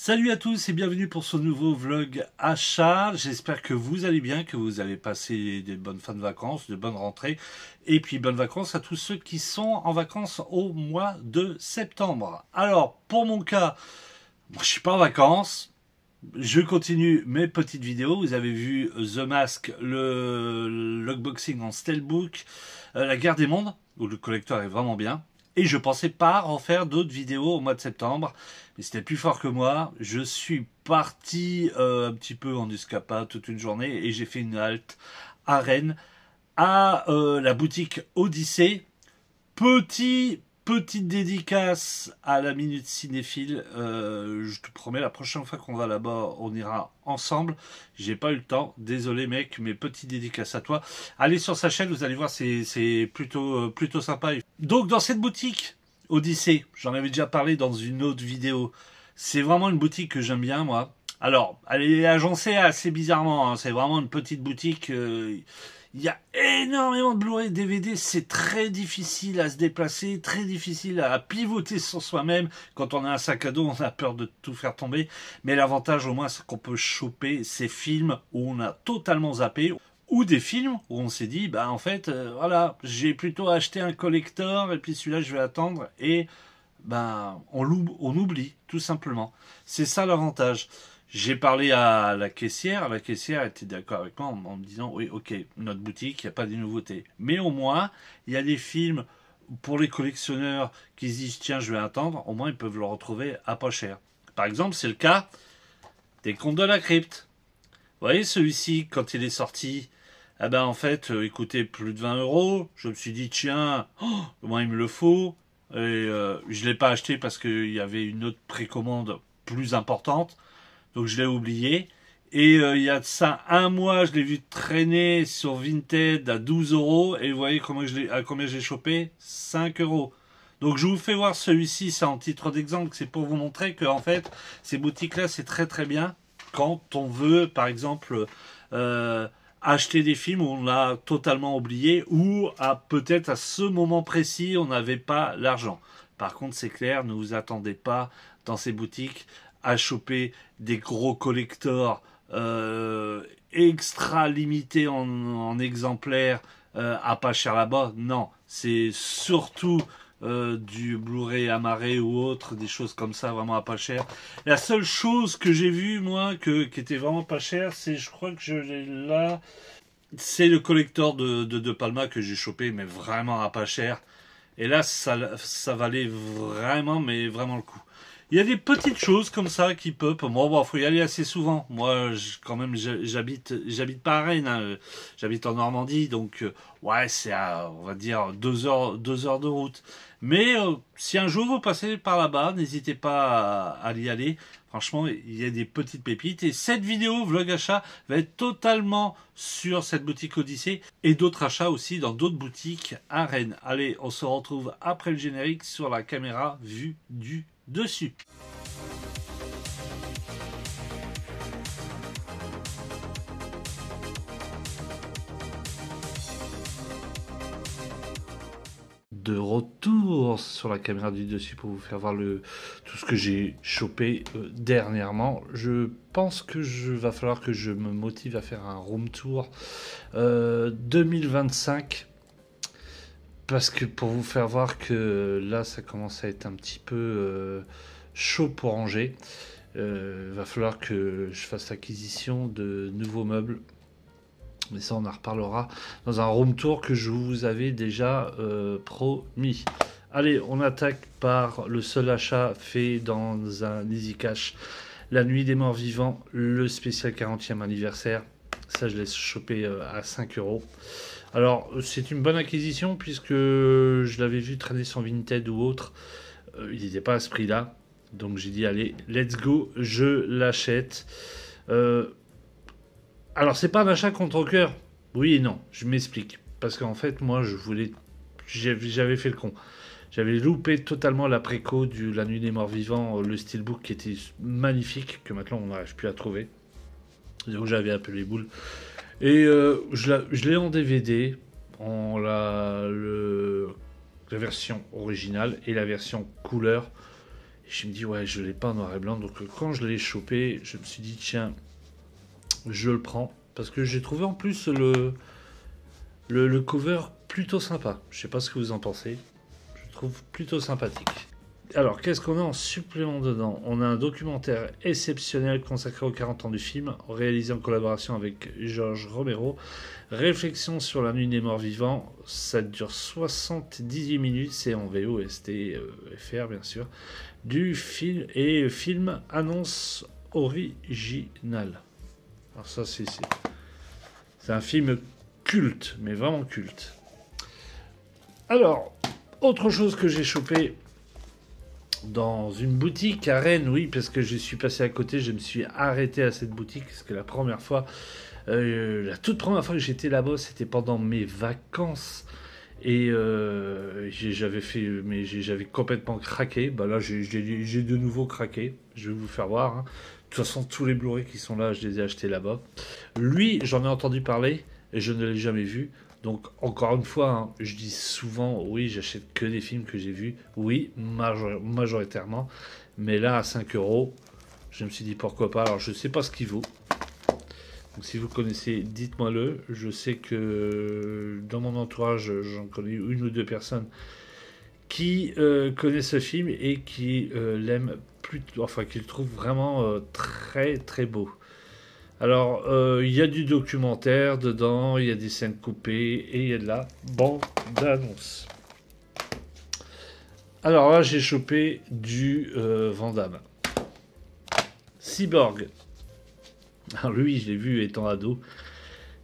Salut à tous et bienvenue pour ce nouveau vlog achat. J'espère que vous allez bien, que vous avez passé des bonnes fins de vacances, de bonnes rentrées. Et puis bonnes vacances à tous ceux qui sont en vacances au mois de septembre. Alors, pour mon cas, moi je suis pas en vacances. Je continue mes petites vidéos. Vous avez vu The Mask, le lockboxing en steelbook, la guerre des mondes, où le collector est vraiment bien. Et je pensais pas en faire d'autres vidéos au mois de septembre, mais c'était plus fort que moi. Je suis parti un petit peu en escapade toute une journée et j'ai fait une halte à Rennes, à la boutique Odyssée. Petite dédicace à la Minute Cinéphile. Je te promets, la prochaine fois qu'on va là-bas, on ira ensemble. J'ai pas eu le temps. Désolé, mec, mais petite dédicace à toi. Allez sur sa chaîne, vous allez voir, c'est plutôt sympa. Donc, dans cette boutique Odyssée, j'en avais déjà parlé dans une autre vidéo. C'est vraiment une boutique que j'aime bien, moi. Alors, elle est agencée assez bizarrement, hein. C'est vraiment une petite boutique. Il y a énormément de Blu-ray, DVD, c'est très difficile à se déplacer, très difficile à pivoter sur soi-même. Quand on a un sac à dos, on a peur de tout faire tomber. Mais l'avantage au moins, c'est qu'on peut choper ces films où on a totalement zappé, ou des films où on s'est dit, bah en fait, voilà, j'ai plutôt acheté un collector et puis celui-là je vais attendre et ben on oublie tout simplement. C'est ça l'avantage. J'ai parlé à la caissière était d'accord avec moi en me disant oui, ok, notre boutique, il n'y a pas de nouveautés. Mais au moins, il y a des films pour les collectionneurs qui se disent tiens, je vais attendre, au moins ils peuvent le retrouver à pas cher. Par exemple, c'est le cas des Contes de la Crypte. Vous voyez, celui-ci, quand il est sorti, eh ben en fait, il coûtait plus de 20 euros. Je me suis dit tiens, au moins il me le faut. Et je ne l'ai pas acheté parce qu'il y avait une autre précommande plus importante. Donc je l'ai oublié. Et il y a de ça un mois, je l'ai vu traîner sur Vinted à 12 euros. Et vous voyez à combien j'ai chopé 5 euros. Donc je vous fais voir celui-ci, c'est en titre d'exemple. C'est pour vous montrer que en fait, ces boutiques-là, c'est très très bien. Quand on veut, par exemple, acheter des films où on l'a totalement oublié. Ou peut-être à ce moment précis, on n'avait pas l'argent. Par contre, c'est clair, ne vous attendez pas dans ces boutiques à choper des gros collectors extra limités en exemplaires à pas cher là-bas. Non, c'est surtout du Blu-ray amarré ou autre, des choses comme ça vraiment à pas cher. La seule chose que j'ai vue moi qui était vraiment pas cher, c'est, je crois que je l'ai là, c'est le collector de Palma que j'ai chopé, mais vraiment à pas cher. Et là, ça valait vraiment, mais vraiment le coup. Il y a des petites choses comme ça qui peuvent. Moi, bon, faut y aller assez souvent. Moi, quand même, j'habite pas à Rennes, hein. J'habite en Normandie, donc ouais, c'est à, on va dire 2 heures de route. Mais si un jour vous passez par là-bas, n'hésitez pas à y aller. Franchement, il y a des petites pépites. Et cette vidéo vlog achat va être totalement sur cette boutique Odyssée et d'autres achats aussi dans d'autres boutiques à Rennes. Allez, on se retrouve après le générique sur la caméra vue du dessus. De retour sur la caméra du dessus pour vous faire voir tout ce que j'ai chopé dernièrement. Je pense que va falloir que je me motive à faire un room tour 2025. Parce que pour vous faire voir que là ça commence à être un petit peu chaud pour ranger. Va falloir que je fasse l'acquisition de nouveaux meubles. Mais ça, on en reparlera dans un room tour que je vous avais déjà promis. Allez, on attaque par le seul achat fait dans un Easy Cash. La Nuit des Morts Vivants, le spécial 40e anniversaire. Ça, je l'ai chopé à 5 euros. Alors, c'est une bonne acquisition puisque je l'avais vu traîner sur Vinted ou autre. Il n'était pas à ce prix-là. Donc, j'ai dit, allez, let's go, je l'achète. Alors, c'est pas un achat contre cœur. Oui et non, je m'explique. Parce qu'en fait, moi, j'avais fait le con. J'avais loupé totalement la préco du La Nuit des Morts Vivants, le steelbook qui était magnifique, que maintenant on n'arrive plus à trouver. Donc j'avais un peu les boules. Et je l'ai en DVD, en la version originale et la version couleur. Et je me dis, ouais, je l'ai pas en noir et blanc. Donc quand je l'ai chopé, je me suis dit, tiens, je le prends. Parce que j'ai trouvé en plus le cover plutôt sympa. Je sais pas ce que vous en pensez. Je trouve plutôt sympathique. Alors, qu'est-ce qu'on a en supplément dedans? On a un documentaire exceptionnel consacré aux 40 ans du film, réalisé en collaboration avec Georges Romero. Réflexion sur la nuit des morts vivants. Ça dure 78 minutes, c'est en VOST FR bien sûr. Du film et film annonce originale. Alors ça c'est un film culte, mais vraiment culte. Alors, autre chose que j'ai chopé dans une boutique à Rennes, oui, parce que je suis passé à côté, je me suis arrêté à cette boutique, parce que la toute première fois que j'étais là-bas, c'était pendant mes vacances. Et j'avais complètement craqué. Bah là, j'ai de nouveau craqué. Je vais vous faire voir, hein. De toute façon, tous les Blu-ray qui sont là, je les ai achetés là-bas. Lui, j'en ai entendu parler et je ne l'ai jamais vu. Donc, encore une fois, hein, je dis souvent, oui, j'achète que des films que j'ai vus. Oui, majoritairement. Mais là, à 5 euros, je me suis dit pourquoi pas. Alors, je ne sais pas ce qu'il vaut. Donc, si vous connaissez, dites-moi-le. Je sais que dans mon entourage, j'en connais une ou deux personnes qui connaissent ce film et qui l'aiment plutôt, enfin, qui le trouvent vraiment très très beau. Alors, il y a du documentaire dedans, il y a des scènes coupées et il y a de la bande-annonce. Alors là, j'ai chopé du Van Damme. Cyborg. Alors lui, je l'ai vu étant ado.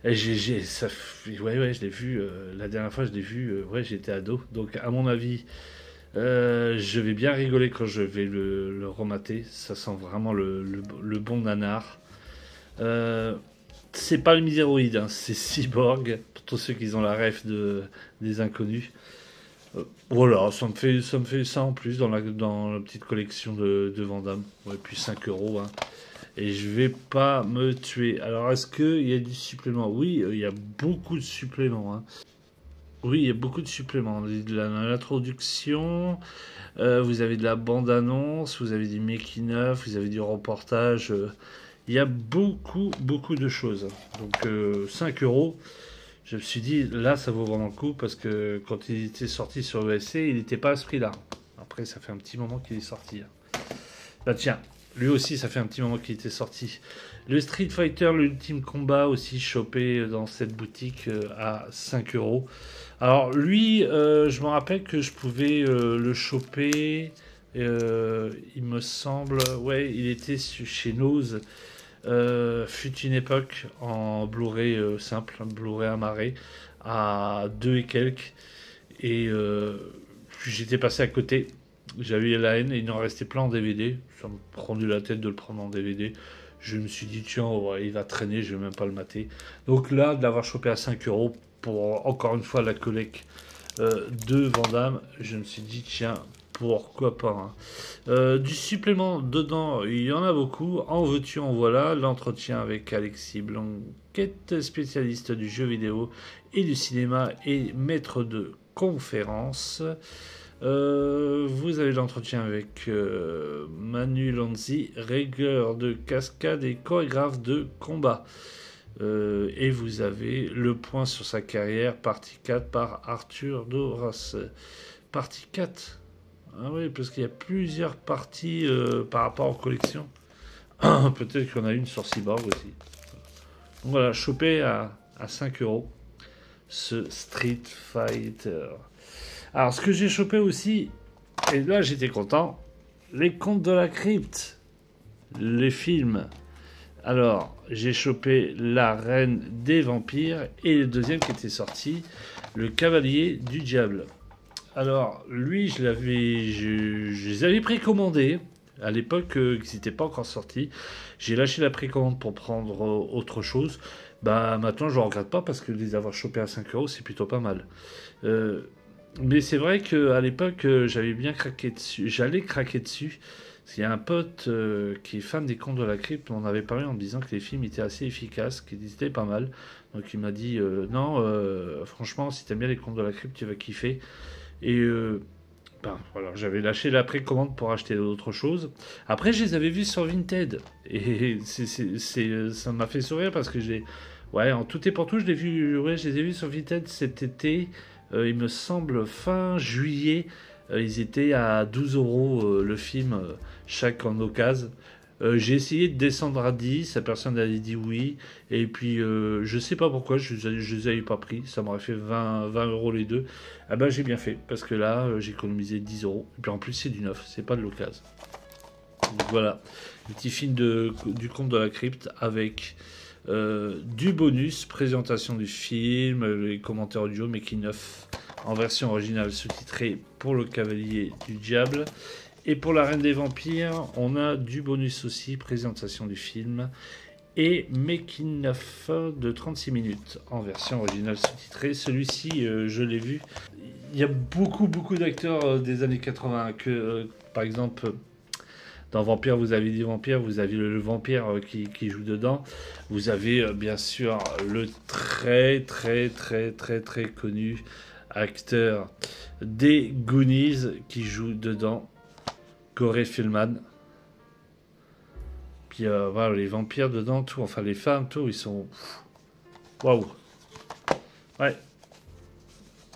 Et ouais, je l'ai vu. La dernière fois, je l'ai vu. Ouais, j'étais ado. Donc, à mon avis, je vais bien rigoler quand je vais le remater. Ça sent vraiment le bon nanar. C'est pas le Miséroïde, hein, c'est Cyborg. Pour tous ceux qui ont la ref des inconnus. Voilà, ça me fait ça en plus dans la petite collection de Van Damme. Ouais, puis 5 euros. Hein. Et je vais pas me tuer. Alors, est-ce qu'il y a du supplément? Oui, il y a beaucoup de suppléments. Hein. Oui, il y a beaucoup de suppléments. De l'introduction, vous avez de la bande-annonce, vous avez du making-of, vous avez du reportage. Il y a beaucoup de choses. Donc, 5 euros. Je me suis dit, là, ça vaut vraiment le coup parce que quand il était sorti sur ESC, il n'était pas à ce prix-là. Après, ça fait un petit moment qu'il est sorti. Hein. Bah, tiens, lui aussi, ça fait un petit moment qu'il était sorti. Le Street Fighter, l'Ultime Combat, aussi chopé dans cette boutique à 5 euros. Alors, lui, je me rappelle que je pouvais le choper. Il me semble, ouais, il était chez Nose. Fut une époque en Blu-ray simple, Blu-ray amarré, à 2 et quelques. Et j'étais passé à côté. J'avais eu la haine et il en restait plein en DVD. Ça me prenait la tête de le prendre en DVD. Je me suis dit, tiens, ouais, il va traîner, je vais même pas le mater. Donc là, de l'avoir chopé à 5 euros pour encore une fois la collecte de Van Damme, je me suis dit, tiens, pourquoi pas. Hein. Du supplément dedans, il y en a beaucoup. En veux-tu, en voilà. L'entretien avec Alexis Blanquette, spécialiste du jeu vidéo et du cinéma et maître de conférence. Vous avez l'entretien avec Manu Lanzi, régleur de cascade et chorégraphe de combat. Et vous avez le point sur sa carrière, partie 4 par Arthur Doras. Partie 4. Ah oui, parce qu'il y a plusieurs parties par rapport aux collections. Peut-être qu'il y en a une sur Cyborg aussi. Donc voilà, chopé à 5 euros ce Street Fighter. Alors, ce que j'ai chopé aussi, et là j'étais content, les Contes de la Crypte, les films. Alors, j'ai chopé La Reine des Vampires et le deuxième qui était sorti, Le Cavalier du Diable. Alors, lui, je les avais précommandés à l'époque qu'ils n'étaient pas encore sortis. J'ai lâché la précommande pour prendre autre chose. Bah, maintenant, je ne regrette pas parce que les avoir chopés à 5 euros, c'est plutôt pas mal. Mais c'est vrai qu'à l'époque, j'avais bien craqué dessus. J'allais craquer dessus. Il y a un pote qui est fan des Contes de la Crypte, m'en avait parlé en me disant que les films étaient assez efficaces, qu'ils étaient pas mal. Donc il m'a dit non, franchement, si t'aimes bien les Contes de la Crypte, tu vas kiffer. Et ben, voilà, j'avais lâché la précommande pour acheter d'autres choses. Après, je les avais vus sur Vinted. Et ça m'a fait sourire parce que j'ai. Ouais, en tout et pour tout, je l'ai vu. Ouais, je les ai vus sur Vinted cet été. Il me semble fin juillet. Ils étaient à 12 euros le film, chaque en occasion. J'ai essayé de descendre à 10, la personne avait dit oui, et puis je sais pas pourquoi, je les avais pas pris, ça m'aurait fait 20 euros les deux. Ah ben j'ai bien fait, parce que là j'ai économisé 10 euros, et puis en plus c'est du neuf, c'est pas de l'occasion. Donc voilà, un petit film du conte de la crypte avec du bonus, présentation du film, les commentaires audio, making of en version originale sous-titrée pour le Cavalier du Diable. Et pour la Reine des Vampires, on a du bonus aussi, présentation du film et making of de 36 minutes en version originale sous-titrée. Celui-ci, je l'ai vu. Il y a beaucoup d'acteurs des années 80 que, par exemple, dans Vampire, vous avez dit Vampire, vous avez le vampire qui joue dedans. Vous avez bien sûr le très connu acteur des Goonies qui joue dedans, Corey Feldman. Puis voilà, les vampires dedans, tout, enfin les femmes, tout, ils sont. Waouh! Ouais.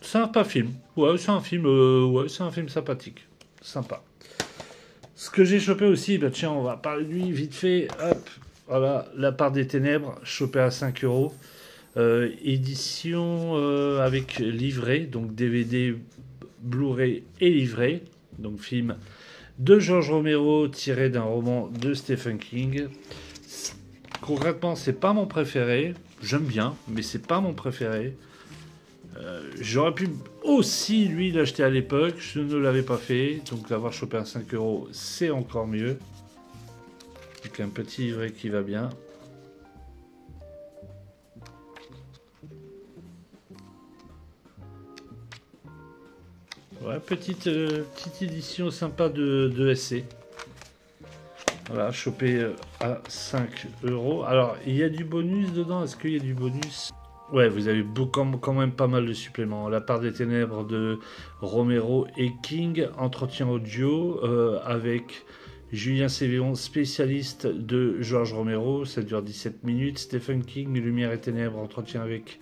C'est un pas film. Ouais, c'est un film. Ouais, c'est un film sympathique. Sympa. Ce que j'ai chopé aussi, bah tiens, on va parler de lui vite fait. Hop, voilà, La Part des Ténèbres, chopé à 5 euros. Édition avec livret, donc DVD, Blu-ray et livret. Donc film de George Romero tiré d'un roman de Stephen King. Concrètement, c'est pas mon préféré. J'aime bien, mais c'est pas mon préféré. J'aurais pu aussi lui l'acheter à l'époque, je ne l'avais pas fait, donc l'avoir chopé à 5 euros, c'est encore mieux. Avec un petit livret qui va bien. Ouais, petite édition sympa de SC. Voilà, chopé à 5 euros. Alors, il y a du bonus dedans. Est-ce qu'il y a du bonus? Ouais, vous avez quand même pas mal de suppléments. La Part des Ténèbres de Romero et King. Entretien audio avec Julien Sévéon, spécialiste de George Romero. Ça dure 17 minutes. Stephen King, Lumière et Ténèbres. Entretien avec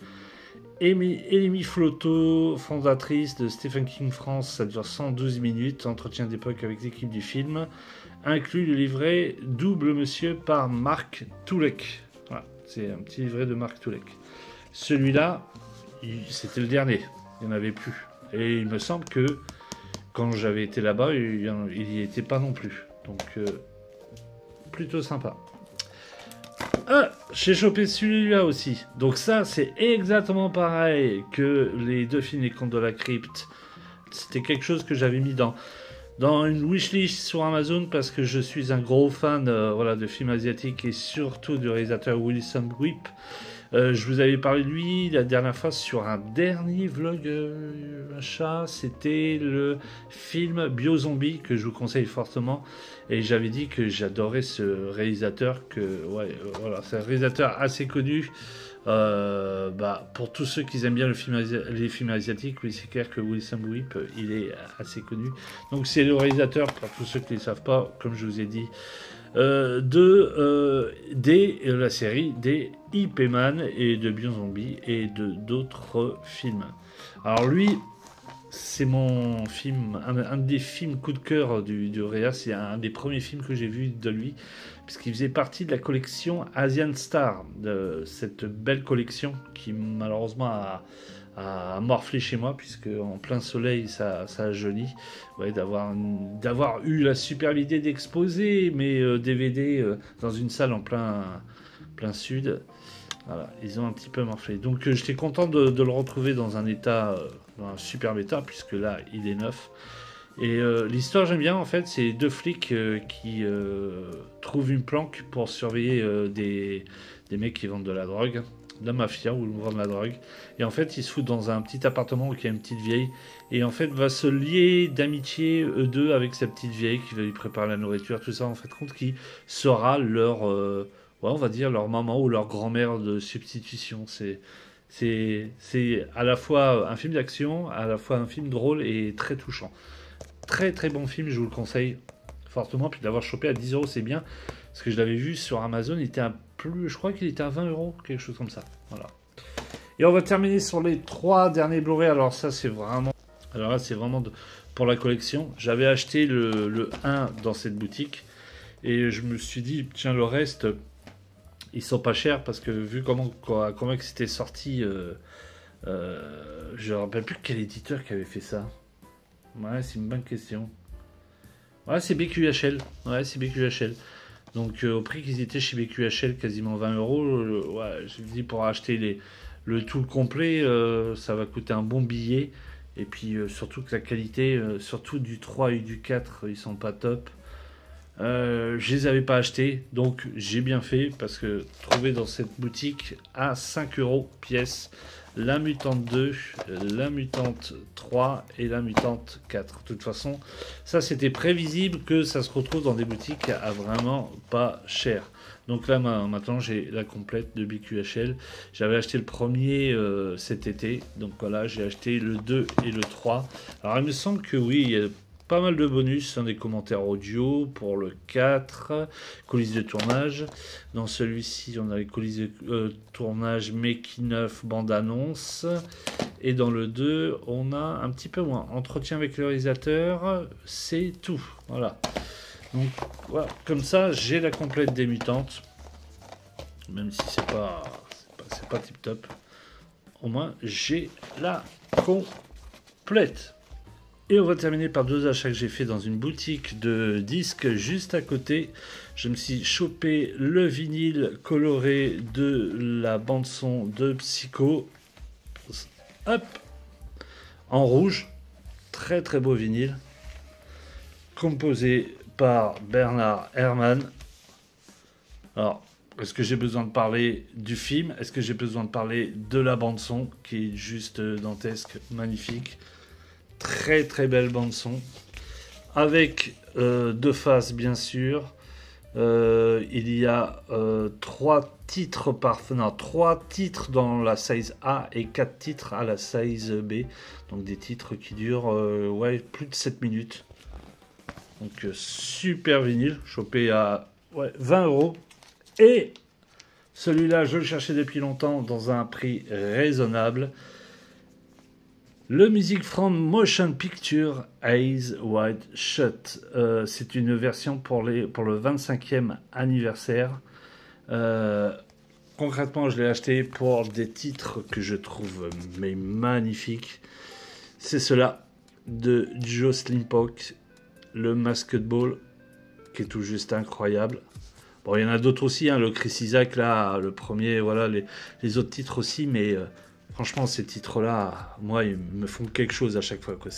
Élémie Flotto, fondatrice de Stephen King France. Ça dure 112 minutes. Entretien d'époque avec l'équipe du film. Inclut le livret Double Monsieur par Marc Toulek. Voilà, c'est un petit livret de Marc Toulek. Celui-là, c'était le dernier. Il n'y en avait plus. Et il me semble que quand j'avais été là-bas, il n'y était pas non plus. Donc, plutôt sympa. Ah, j'ai chopé celui-là aussi. Donc ça, c'est exactement pareil que les deux films Les Contes de la Crypte. C'était quelque chose que j'avais mis dans une wishlist sur Amazon parce que je suis un gros fan voilà, de films asiatiques et surtout du réalisateur Wilson Whip. Je vous avais parlé de lui la dernière fois sur un dernier vlog achat. C'était le film Bio-Zombie que je vous conseille fortement. Et j'avais dit que j'adorais ce réalisateur. Voilà, c'est un réalisateur assez connu. Pour tous ceux qui aiment bien les films asiatiques, oui, c'est clair que Wilson Whip, il est assez connu. Donc c'est le réalisateur, pour tous ceux qui ne le savent pas, comme je vous ai dit, la série des Ip Man et de Bio-Zombie et d'autres films. Alors lui, c'est mon film, un des films coup de cœur du Réa. C'est un des premiers films que j'ai vu de lui, puisqu'il faisait partie de la collection Asian Star, de cette belle collection qui malheureusement a morflé chez moi, puisque en plein soleil ça a jauni. Ouais, d'avoir eu la superbe idée d'exposer mes DVD dans une salle en plein sud. Voilà, ils ont un petit peu morflé. Donc j'étais content de le retrouver dans un état, dans un superbe état, puisque là il est neuf. Et l'histoire j'aime bien en fait, c'est deux flics qui trouvent une planque pour surveiller des mecs qui vendent de la drogue, de la mafia ou vendent de la drogue. Et en fait ils se foutent dans un petit appartement où il y a une petite vieille. Et en fait va se lier d'amitié eux deux avec sa petite vieille qui va lui préparer la nourriture, tout ça en fait compte qui sera leur... ouais, on va dire leur maman ou leur grand-mère de substitution. C'est à la fois un film d'action, à la fois un film drôle et très touchant. Très très bon film, je vous le conseille fortement. Puis de l'avoir chopé à 10 euros, c'est bien. Parce que je l'avais vu sur Amazon, il était à plus, je crois qu'il était à 20 euros, quelque chose comme ça. Voilà. Et on va terminer sur les 3 derniers Blu-ray. Alors ça, c'est vraiment... Alors là, c'est vraiment pour la collection. J'avais acheté le 1 dans cette boutique. Et je me suis dit, tiens, le reste, ils sont pas chers. Parce que vu comment c'était sorti, je ne me rappelle plus quel éditeur qui avait fait ça. Ouais, c'est une bonne question. Ouais, c'est BQHL. Ouais, c'est BQHL. Donc, au prix qu'ils étaient chez BQHL, quasiment 20 euros, ouais, je me dis pour acheter le tout complet, ça va coûter un bon billet. Et puis, surtout que la qualité, surtout du 3 et du 4, ils sont pas top. Je les avais pas achetés, donc j'ai bien fait parce que trouver dans cette boutique à 5 euros pièce la mutante 2, la mutante 3 et la mutante 4. De toute façon, ça c'était prévisible que ça se retrouve dans des boutiques à vraiment pas cher. Donc là maintenant j'ai la complète de BQHL. J'avais acheté le premier cet été, donc voilà, j'ai acheté le 2 et le 3. Alors il me semble que oui, il y a pas mal de bonus, des commentaires audio pour le 4, coulisses de tournage. Dans celui-ci, on a les coulisses de tournage, making of, bande-annonce. Et dans le 2, on a un petit peu moins. Entretien avec le réalisateur, c'est tout. Voilà. Donc, voilà. Comme ça, j'ai la complète des mutantes. Même si c'est pas tip top. Au moins, j'ai la complète. Et on va terminer par 2 achats que j'ai fait dans une boutique de disques juste à côté. Je me suis chopé le vinyle coloré de la bande-son de Psycho. Hop, en rouge. Très très beau vinyle. Composé par Bernard Herrmann. Alors, est-ce que j'ai besoin de parler du film? Est-ce que j'ai besoin de parler de la bande-son qui est juste dantesque, magnifique? Très très belle bande son avec 2 faces bien sûr. Il y a 3 titres 3 titres dans la size A et 4 titres à la size B, donc des titres qui durent plus de 7 minutes. Donc super vinyle, chopé à 20 euros. Et celui-là je le cherchais depuis longtemps dans un prix raisonnable. Le Music from Motion Picture Eyes Wide Shut. C'est une version pour le 25e anniversaire. Concrètement, je l'ai acheté pour des titres que je trouve magnifiques. C'est cela de Jocelyn Pock, le Masked Ball, qui est tout juste incroyable. Bon, il y en a d'autres aussi, le Chris Isaak, là, le premier, voilà, les autres titres aussi, mais... franchement, ces titres-là, moi, ils me font quelque chose à chaque fois, quoi.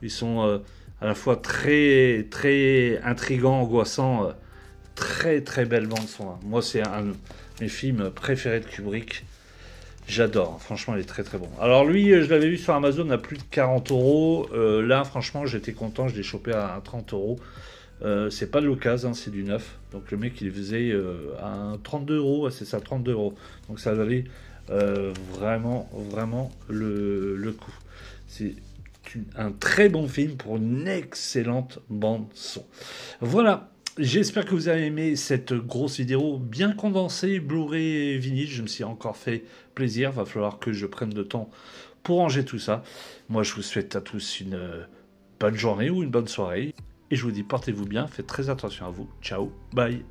Ils sont à la fois très, très intrigants, angoissants, très, très belle bande son. Moi, c'est un de mes films préférés de Kubrick. J'adore. Franchement, il est très, très bon. Alors lui, je l'avais vu sur Amazon à plus de 40 euros. Là, franchement, j'étais content. Je l'ai chopé à 30 euros. C'est pas de l'occasion, c'est du neuf. Donc le mec, il faisait à 32 euros. C'est ça, 32 euros. Donc ça valait... vraiment le coup. C'est un très bon film pour une excellente bande son. Voilà, j'espère que vous avez aimé cette grosse vidéo bien condensée, Blu-ray et vinyle. Je me suis encore fait plaisir, va falloir que je prenne le temps pour ranger tout ça. Moi je vous souhaite à tous une bonne journée ou une bonne soirée et je vous dis portez-vous bien, faites très attention à vous, ciao, bye.